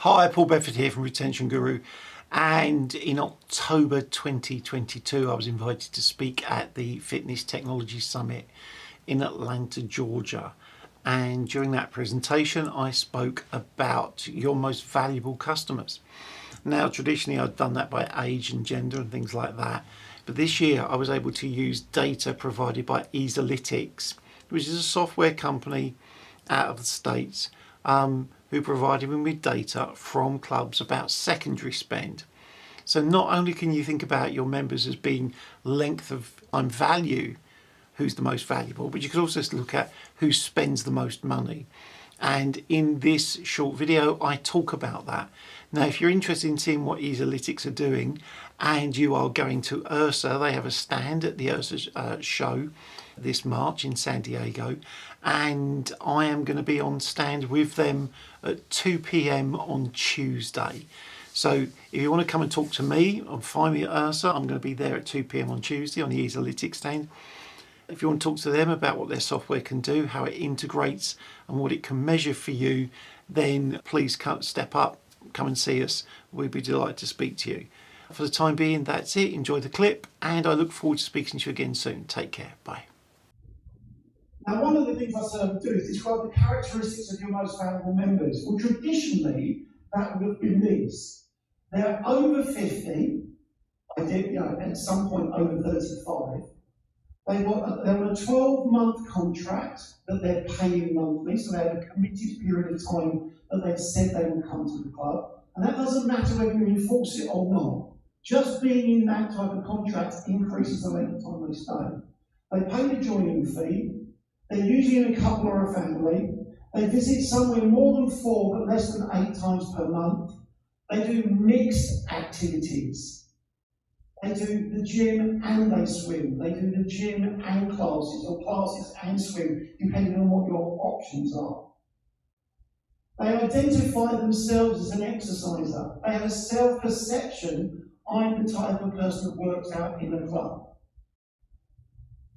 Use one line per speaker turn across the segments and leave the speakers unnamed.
Hi, Paul Bedford here from Retention Guru, and in October 2022 I was invited to speak at the Fitness Technology Summit in Atlanta, Georgia, and during that presentation I spoke about your most valuable customers. Now traditionally I've done that by age and gender and things like that, but this year I was able to use data provided by easalytics, which is a software company out of the States, who provided me with data from clubs about secondary spend. So not only can you think about your members as being length of time value, who's the most valuable, but you could also look at who spends the most money. And in this short video, I talk about that. Now, if you're interested in seeing what easalytics are doing and you are going to IHRSA, they have a stand at the IHRSA show this March in San Diego, and I am going to be on stand with them at 2 p.m. on Tuesday. So if you want to come and talk to me or find me at IHRSA, I'm going to be there at 2 p.m. on Tuesday on the easalytics stand. If you want to talk to them about what their software can do, how it integrates and what it can measure for you, then please step up, come and see us. We'd be delighted to speak to you. For the time being, that's it. Enjoy the clip, and I look forward to speaking to you again soon. Take care. Bye.
Now, one of the things I said I would do is describe the characteristics of your most valuable members. Well, traditionally, that would have been these. They're over 50, at some point over 35. They're on a 12-month contract that they're paying monthly, so they have a committed period of time that they've said they will come to the club. And that doesn't matter whether you enforce it or not. Just being in that type of contract increases the length of time they stay. They pay the joining fee. They're usually in a couple or a family. They visit somewhere more than 4 but less than 8 times per month. They do mixed activities. They do the gym and they swim. They do the gym and classes, or classes and swim, depending on what your options are. They identify themselves as an exerciser. They have a self-perception, I'm the type of person that works out in a club.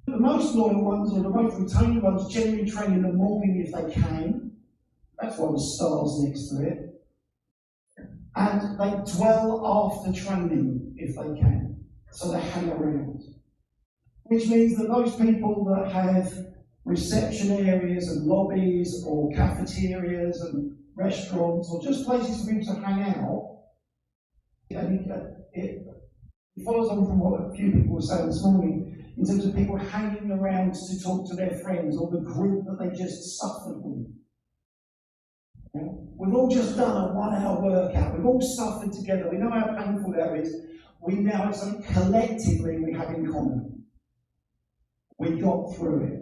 The most loyal ones, or the most retained ones, generally train in the morning if they can. That's why the stars next to it. And they dwell after training if they can. So they hang around. Which means that those people that have reception areas and lobbies or cafeterias and restaurants or just places for people to hang out, it follows on from what a few people were saying this morning, in terms of people hanging around to talk to their friends or the group that they just suffered with. Yeah? We've all just done a 1-hour workout. We've all suffered together. We know how painful that is. We now have something collectively we have in common. We got through it.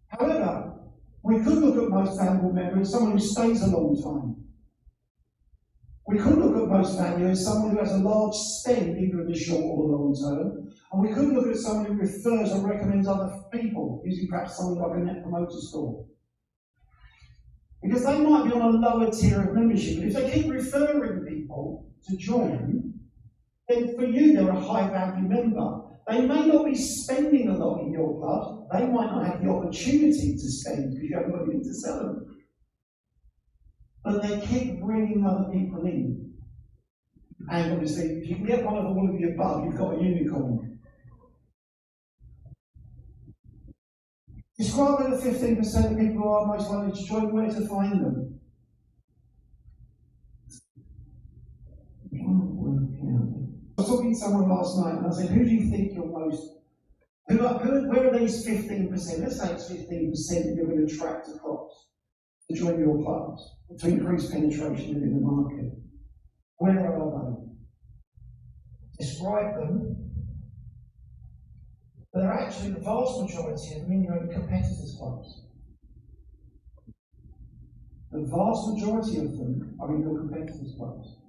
However, we could look at most valuable member as someone who stays a long time. We could look at most valuable as someone who has a large spend, either in the short or the long term. And we could look at someone who refers or recommends other people, using perhaps something like a net promoter score. Because they might be on a lower tier of membership, but if they keep referring people to join, then for you they're a high value member. They may not be spending a lot in your club, they might not have the opportunity to spend because you haven't got anything to sell them. But they keep bringing other people in. And obviously, if you can get one of all of the above, you've got a unicorn. Describe where the 15% of people who are most likely to join, where to find them. I was talking to someone last night and I said, who do you think you're most, where are these 15%? Let's say it's 15% that you're going to attract across to join your clubs, to increase penetration within the market. Where are they? Describe them. They're actually the vast majority of them in your own competitors' clubs. The vast majority of them are in your competitors' clubs,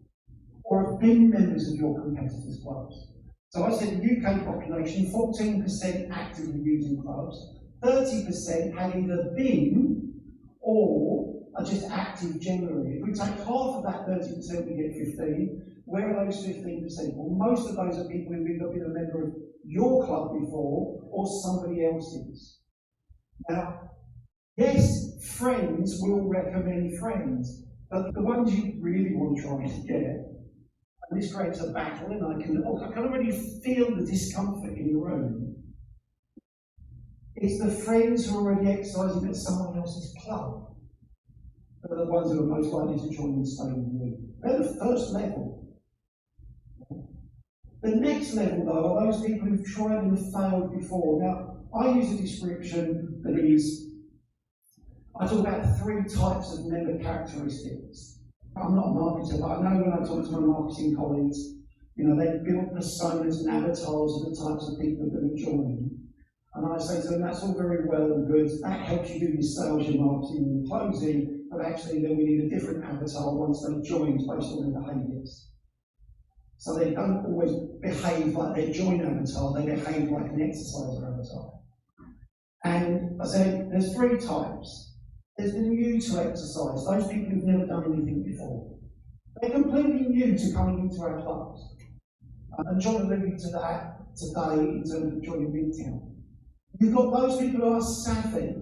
or have been members of your competitors' clubs. So I said the UK population, 14% actively using clubs, 30% had either been or are just active generally. If we take half of that 30%, we get 15. Where are those 15%? Well, most of those are people who've either been a member of your club before or somebody else's. Now, yes, friends will recommend friends, But the ones you really want to try to get, and this creates a battle, and I can already feel the discomfort in the room. It's the friends who are already exercising at someone else's club that are the ones who are most likely to join and stay with you. They're the first level. The next level, though, are those people who've tried and failed before. Now, I use a description that is, I talk about 3 types of member characteristics. I'm not a marketer, but I know when I talk to my marketing colleagues, they build personas and avatars of the types of people that are going to join. And I say to them, that's all very well and good. That helps you do your sales, your marketing, and your closing, but actually then we need a different avatar once they've joined based on their behaviours. So they don't always behave like their join avatar, they behave like an exerciser avatar. And I say there's 3 types. There's the new to exercise, those people who've never done anything before. They're completely new to coming into our clubs. And John alluded to that today in terms of joining Midtown. You've got those people who are savvy.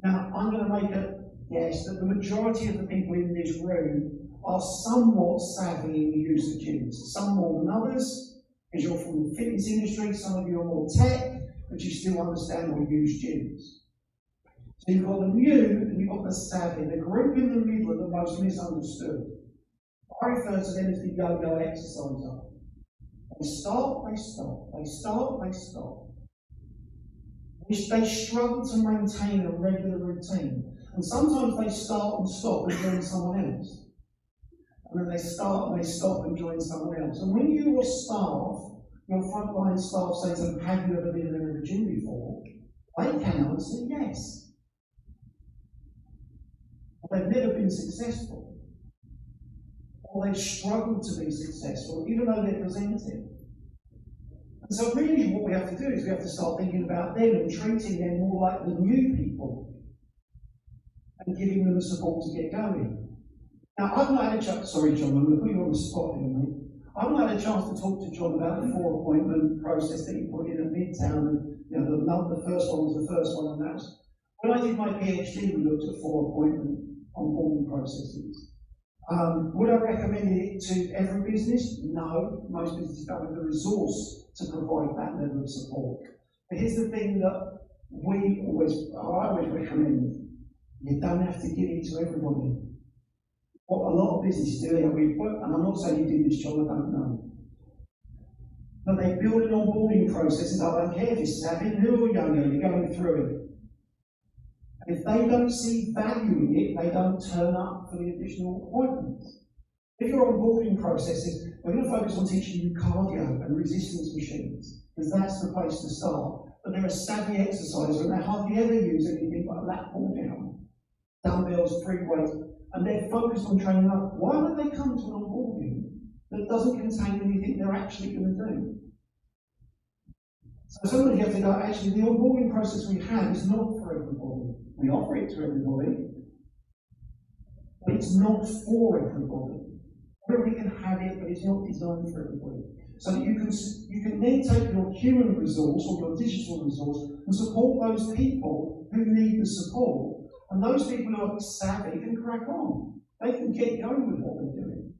Now, I'm going to make a guess that the majority of the people in this room are somewhat savvy in the use of gyms. Some more than others, because you're from the fitness industry, some of you are more tech, but you still understand or use gyms. So you've got the new and you've got the savvy. The group in the middle are the most misunderstood. I refer to them as the yo-yo exerciser. They start, they stop. They start, they stop. They struggle to maintain a regular routine. And sometimes they start and stop and join someone else. And then they start and they stop and join someone else. And when your staff, your frontline staff say to them, have you ever been in a gym before? They can answer yes. They've never been successful. Or they've struggled to be successful, even though they're presenting. And so really what we have to do is we have to start thinking about them and treating them more like the new people and giving them the support to get going. Now, I've not had a chance, sorry John, I'm going to put you on the spot here, mate. I've not had a chance to talk to John about the 4 appointment process that he put in at Midtown. And, the first one was the first one, and that was, when I did my PhD, we looked at 4 appointment onboarding processes. Would I recommend it to every business? No. Most businesses don't have the resource to provide that level of support. But here's the thing that I always recommend. You don't have to give it to everybody. What a lot of businesses do, and I'm not saying you do this, John, I don't know. But they build an onboarding process, and I don't care if you're savvy, new or younger, you're going through it. And if they don't see value in it, they don't turn up for the additional appointments. If your onboarding processes, we're going to focus on teaching you cardio and resistance machines, because that's the place to start. But they're a savvy exerciser, and they hardly ever use anything like lat pull down, dumbbells, free weights, and they're focused on training up. Why would they come to an onboarding that doesn't contain anything they're actually going to do? So somebody has to go, actually, the onboarding process we have is not for everybody. We offer it to everybody, but it's not for everybody. Everybody can have it, but it's not designed for everybody. So that you can then take your human resource or your digital resource and support those people who need the support. And those people who are savvy can crack on. They can get going with what they're doing.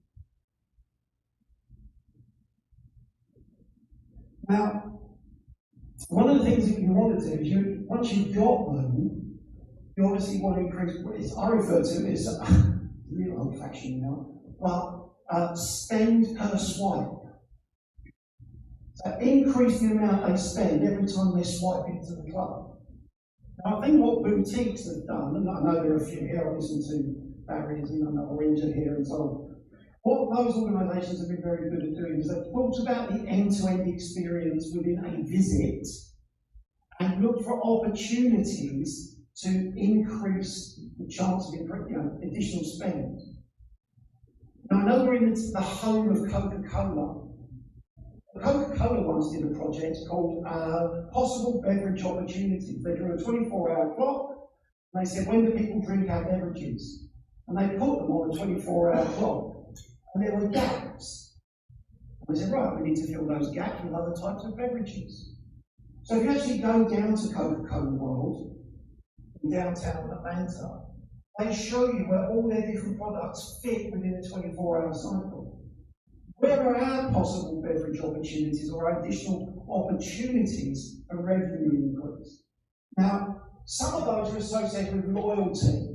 Now, one of the things that you want to do is, once you've got them, you obviously want to increase, I refer to it as, real old-fashioned now, but spend per swipe. So increase the amount they spend every time they swipe into the club. Now, I think what boutiques have done, and I know there are a few here, I listen to Barry's and I know Orange here and so on. What those organisations have been very good at doing is they've talked about the end-to-end experience within a visit and look for opportunities to increase the chance of additional spend. Now, I know we're in the home of Coca-Cola. Coca-Cola once did a project called Possible Beverage Opportunities. They drew a 24-hour clock, and they said, when do people drink our beverages? And they put them on a 24-hour clock, and there were gaps. And they said, right, we need to fill those gaps with other types of beverages. So if you actually go down to Coca-Cola World, in downtown Atlanta, They show you where all their different products fit within a 24-hour cycle. Where are our possible beverage opportunities or additional opportunities for revenue increase? Now, some of those are associated with loyalty,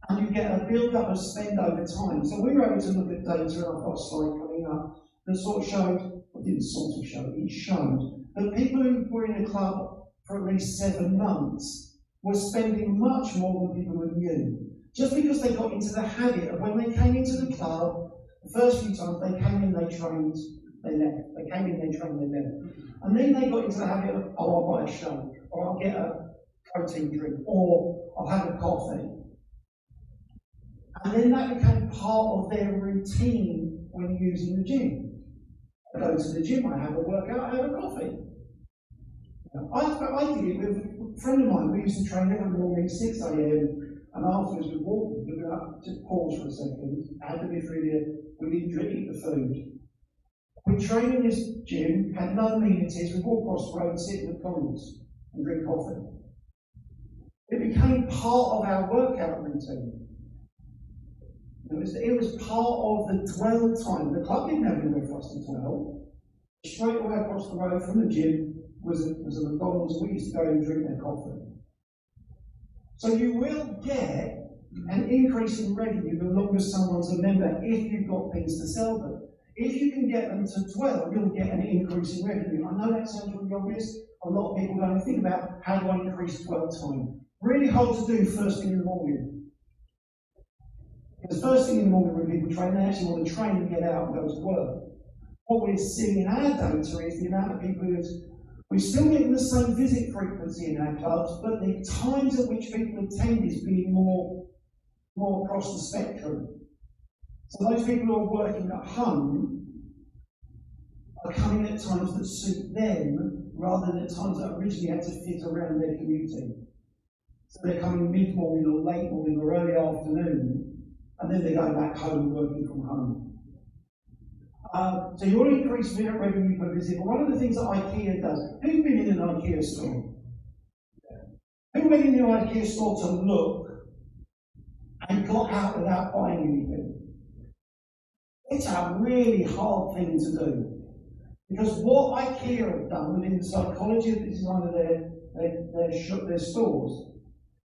and you get a build-up of spend over time. So we were able to look at data, and I've got a slide coming up, that sort of showed, or didn't sort of show, it showed that people who were in a club for at least 7 months were spending much more than people who knew. Just because they got into the habit of when they came into the club, the first few times they came in, they trained, they left. They came in, they trained, they left. And then they got into the habit of, oh, I'll buy a shake, or I'll get a protein drink, or I'll have a coffee. And then that became part of their routine when using the gym. I go to the gym, I have a workout, I have a coffee. I did it with a friend of mine. We used to train every morning, 6 a.m, and afterwards we'd walk, we'd go up, just pause for a second, had to be through there, we didn't eat the food. We'd train in this gym, had no amenities, we'd walk across the road, sit in McDonald's and drink coffee. It became part of our workout routine. It was part of the dwell time. The club didn't have anywhere for us to dwell. Straight away across the road from the gym was a McDonald's. We used to go and drink their coffee. So you will get an increase in revenue the longer someone's a member if you've got things to sell them. If you can get them to dwell, you'll get an increase in revenue. I know that sounds really obvious. A lot of people don't think about how do I increase dwell time. Really hard to do first thing in the morning. Because first thing in the morning when people train, they actually want to train and get out and go to work. What we're seeing in our data is the amount of people we're still getting the same visit frequency in our clubs, but the times at which people attend is being more across the spectrum. So those people who are working at home are coming at times that suit them rather than at times that originally had to fit around their commuting. So they're coming mid-morning or late morning or early afternoon, and then they go back home working from home. So you want to increase revenue per visit. But one of the things that IKEA does, who's been in an IKEA store? Who went in the IKEA store to look and got out without buying anything? It's a really hard thing to do. Because what IKEA have done within the psychology of the design of their stores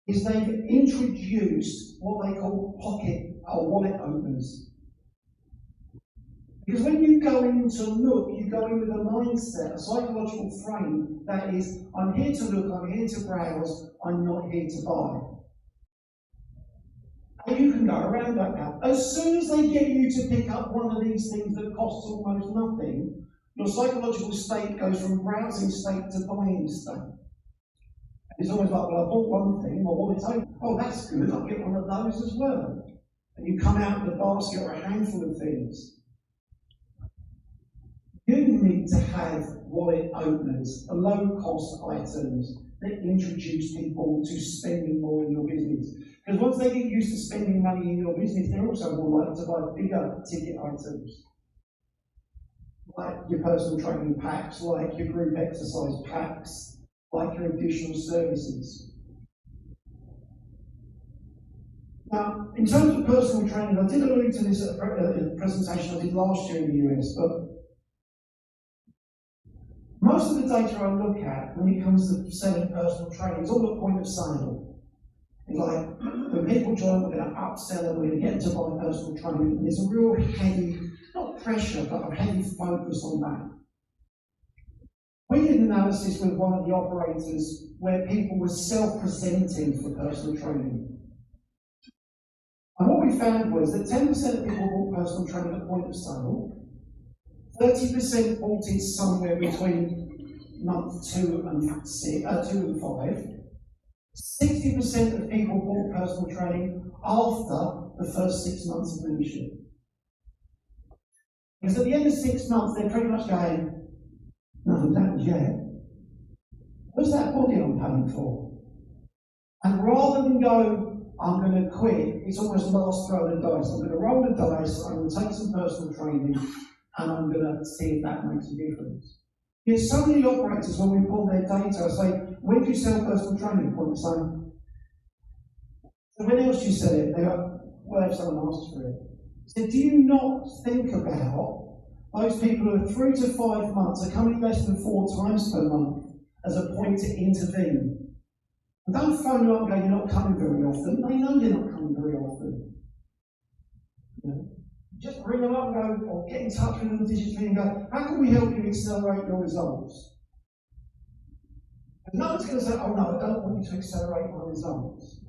is they've introduced what they call pocket or wallet openers. Because when you go in to look, you go in with a mindset, a psychological frame that is, I'm here to look, I'm here to browse, I'm not here to buy. And you can go around like that. As soon as they get you to pick up one of these things that costs almost nothing, your psychological state goes from browsing state to buying state. It's almost like, well, I bought one thing, my wallet's open. Oh, that's good, I'll get one of those as well. And you come out with a basket or a handful of things. You need to have wallet openers, low-cost items that introduce people to spending more in your business. Because once they get used to spending money in your business, they're also more likely to buy bigger ticket items. Like your personal training packs, like your group exercise packs, like your additional services. Now, in terms of personal training, I did allude to this at a presentation I did last year in the US, but most of the data I look at when it comes to selling personal training is all at point of sale. It's like, when people join, we're going to upsell them, we're going to get them to buy personal training, and there's a real heavy, not pressure, but a heavy focus on that. We did an analysis with one of the operators where people were self-presenting for personal training. And what we found was that 10% of people bought personal training at point of sale, 30% bought it somewhere between month 2 and 5. 60% of people bought personal training after the first 6 months of membership. Because at the end of 6 months, they're pretty much going, no, that yet. What's that body I'm paying for? And rather than go, I'm going to quit, it's almost last throw of the dice. I'm going to roll the dice, I'm going to take some personal training, and I'm going to see if that makes a difference. Yet so many operators, when we pull their data, say, when do you sell personal training? Point of sale. So when else do you sell it? They go, well, if someone asks for it. So do you not think about those people who are 3 to 5 months are coming less than 4 times per month as a point to intervene? And don't phone them up and go, you're not coming very often. They know you're not coming very often. You know? Just ring them up and go, or get in touch with them digitally and go, how can we help you accelerate your results? And no one's going to say, oh no, I don't want you to accelerate my results.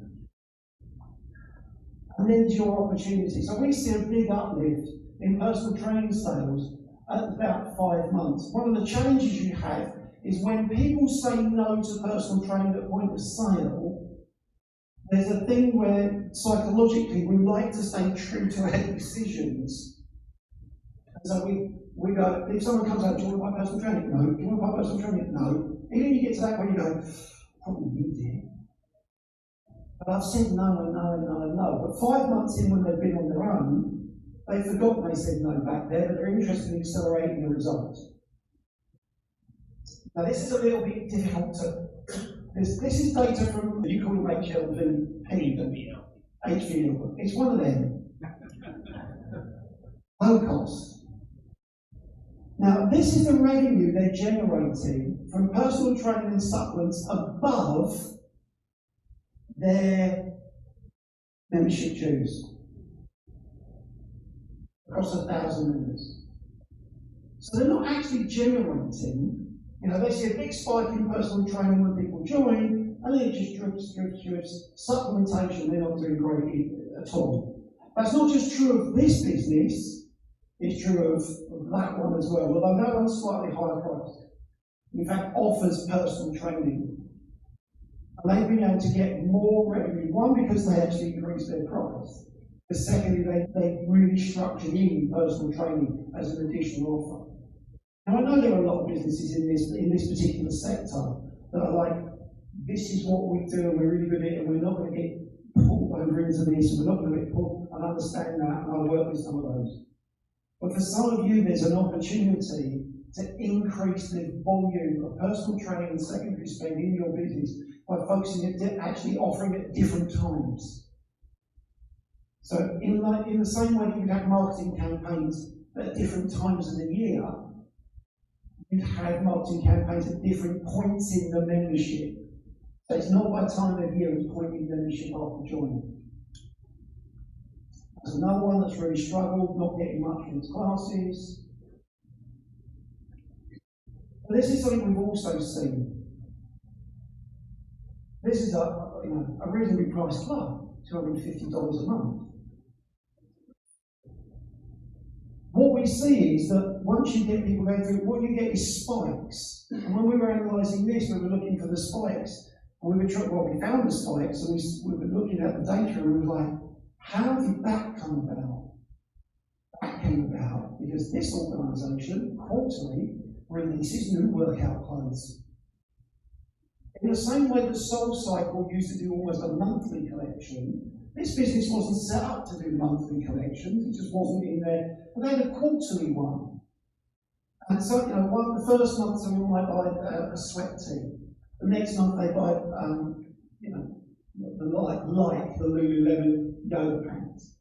And then your opportunity. So we see a big uplift in personal training sales at about 5 months. One of the challenges you have is when people say no to personal training at point of sale, there's a thing where psychologically we like to stay true to our decisions. And so we go, if someone comes out, do you want to buy personal training? No. Do you want to buy personal training? No. And then you get to that point, you go, probably need it. But I've said no and no and no and no. But 5 months in when they've been on their own, they've forgotten they said no back there, but they're interested in accelerating the results. Now this is a little bit difficult to... This is data from, you call them HLV, HVL. It's one of them. Low cost. Now this is the revenue they're generating from personal training and supplements above their membership dues across 1,000 members. So they're not actually generating, they see a big spike in personal training when people join, and then it just drips. Supplementation, they're not doing great at all. That's not just true of this business, it's true of that one as well, although that one's slightly higher priced. In fact, offers personal training. And they've been able to get more revenue, one, because they actually increased their price, but secondly, they really structured in personal training as an additional offer. Now, I know there are a lot of businesses in this particular sector that are like, this is what we do, and we're really good at it, and we're not going to get pulled over into this, and we're not going to get pulled, and I understand that, and I work with some of those. But for some of you, there's an opportunity to increase the volume of personal training and secondary spend in your business by focusing at actually offering at different times. So in the same way that you'd have marketing campaigns at different times of the year, you'd have marketing campaigns at different points in the membership. So it's not by time of year, it's point in membership after joining. There's another one that's really struggled, not getting much from its classes. But this is something we've also seen. This is a reasonably priced club, $250 a month. What we see is that once you get people going through, what you get is spikes. And when we were analysing this, we were looking for the spikes. And we found the spikes, and we were looking at the data, and we were like, how did that come about? That came about because this organisation quarterly releases new workout clothes. In the same way that Soul Cycle used to do almost a monthly collection, this business wasn't set up to do monthly collections, it just wasn't in there. But they had a quarterly one. And so, the first month someone might buy a sweat tee. The next month they buy, the Lululemon yoga pants.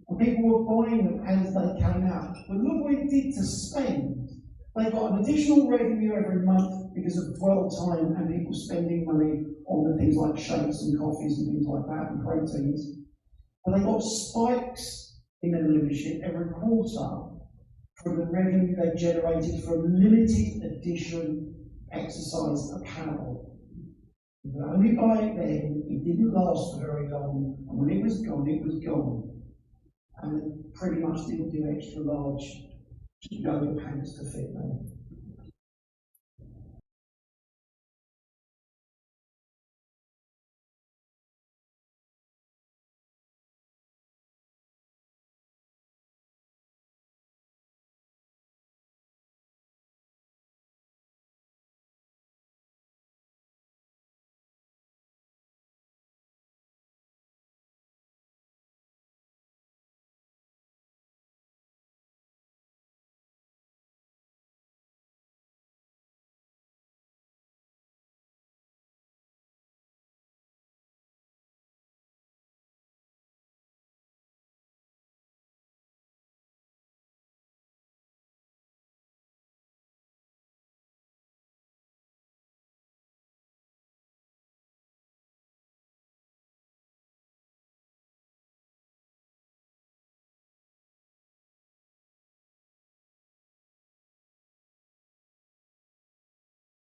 And people were buying them as they came out. But look what it did to spend. They got an additional revenue every month because of dwell time and people spending money on the things like shakes and coffees and things like that and proteins. But they got spikes in their membership every quarter from the revenue they generated from limited edition exercise apparel. You could only buy it then, it didn't last for very long, and when it was gone, it was gone. And it pretty much didn't do extra large yoga pants to fit them.